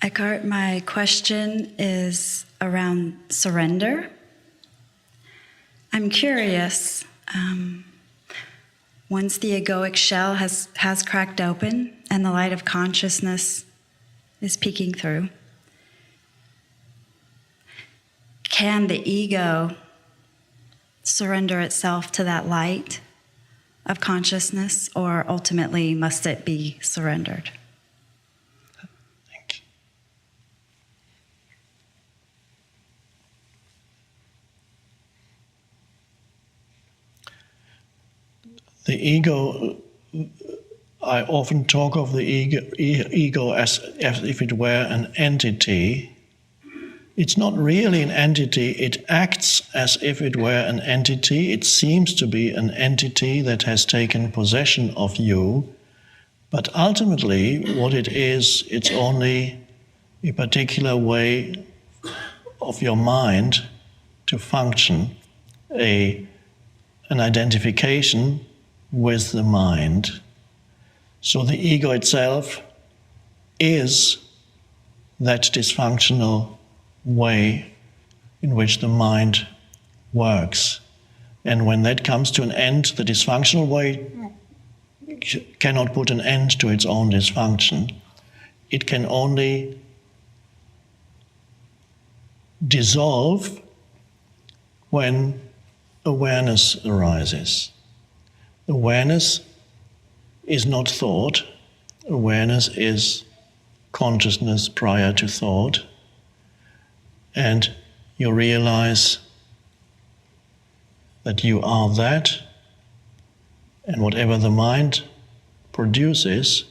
Eckhart, my question is around surrender. I'm curious, once the egoic shell has cracked open and the light of consciousness is peeking through, can the ego surrender itself to that light of consciousness, or ultimately must it be surrendered? Thank you. The ego, I often talk of the ego as if it were an entity. It's not really an entity, it acts as if it were an entity. It seems to be an entity that has taken possession of you, but ultimately what it is, it's only a particular way of your mind to function, an identification with the mind. So the ego itself is that dysfunctional way in which the mind works. And when that comes to an end, the dysfunctional way cannot put an end to its own dysfunction. It can only dissolve when awareness arises. Awareness is not thought. Awareness is consciousness prior to thought. And you realize that you are that, and whatever the mind produces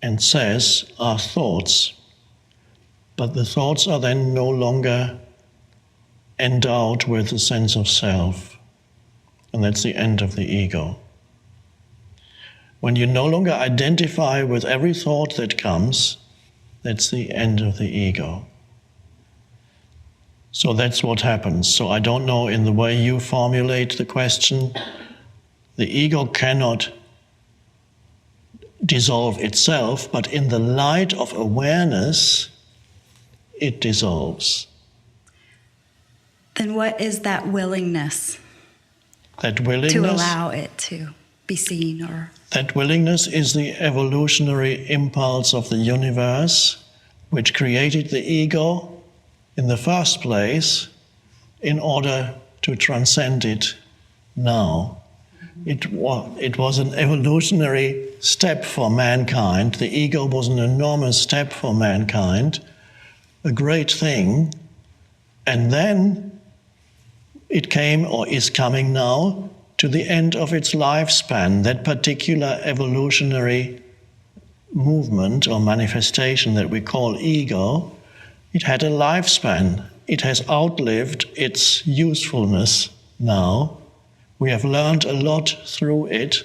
and says are thoughts. But the thoughts are then no longer endowed with a sense of self. And that's the end of the ego. When you no longer identify with every thought that comes, that's the end of the ego. So that's what happens. So I don't know, in the way you formulate the question, the ego cannot dissolve itself, but in the light of awareness, it dissolves. Then what is that willingness? That willingness to allow it to be seen, or that willingness is the evolutionary impulse of the universe, which created the ego in the first place in order to transcend it now. It was an evolutionary step for mankind. The ego was an enormous step for mankind, a great thing, and then it came, or is coming now, to the end of its lifespan. That particular evolutionary movement or manifestation that we call ego, it had a lifespan. It has outlived its usefulness now. We have learned a lot through it,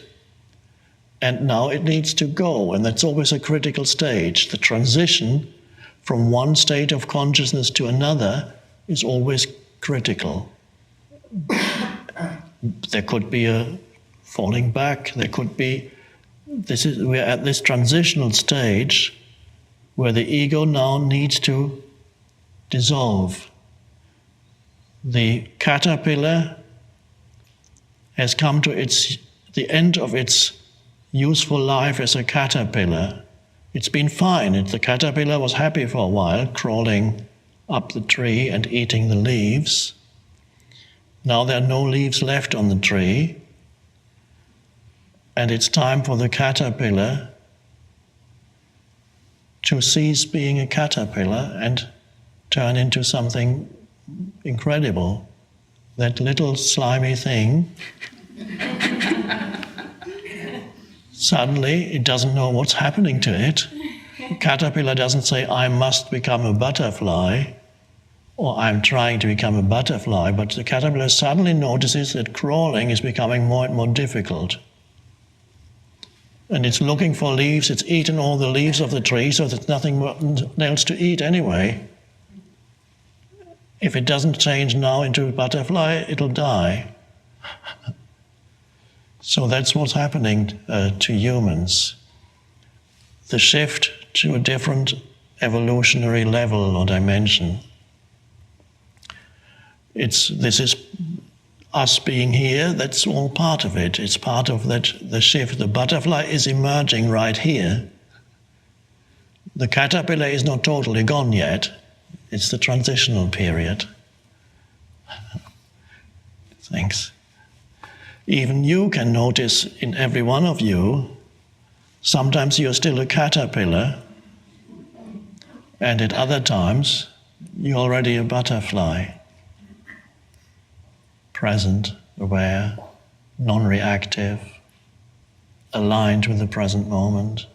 and now it needs to go, and that's always a critical stage. The transition from one state of consciousness to another is always critical. There could be a falling back, there could be, we're at this transitional stage where the ego now needs to dissolve. The caterpillar has come to the end of its useful life as a caterpillar. It's been fine. The caterpillar was happy for a while, crawling up the tree and eating the leaves. Now there are no leaves left on the tree, and it's time for the caterpillar to cease being a caterpillar and turn into something incredible. That little slimy thing, suddenly it doesn't know what's happening to it. The caterpillar doesn't say, I must become a butterfly, or I'm trying to become a butterfly, but the caterpillar suddenly notices that crawling is becoming more and more difficult. And it's looking for leaves, it's eaten all the leaves of the tree, so there's nothing else to eat anyway. If it doesn't change now into a butterfly, it'll die. So that's what's happening to humans. The shift to a different evolutionary level or dimension. This is us being here, that's all part of it. It's part of the shift. The butterfly is emerging right here. The caterpillar is not totally gone yet. It's the transitional period. Thanks. Even you can notice in every one of you, sometimes you're still a caterpillar, and at other times you're already a butterfly. Present, aware, non-reactive, aligned with the present moment.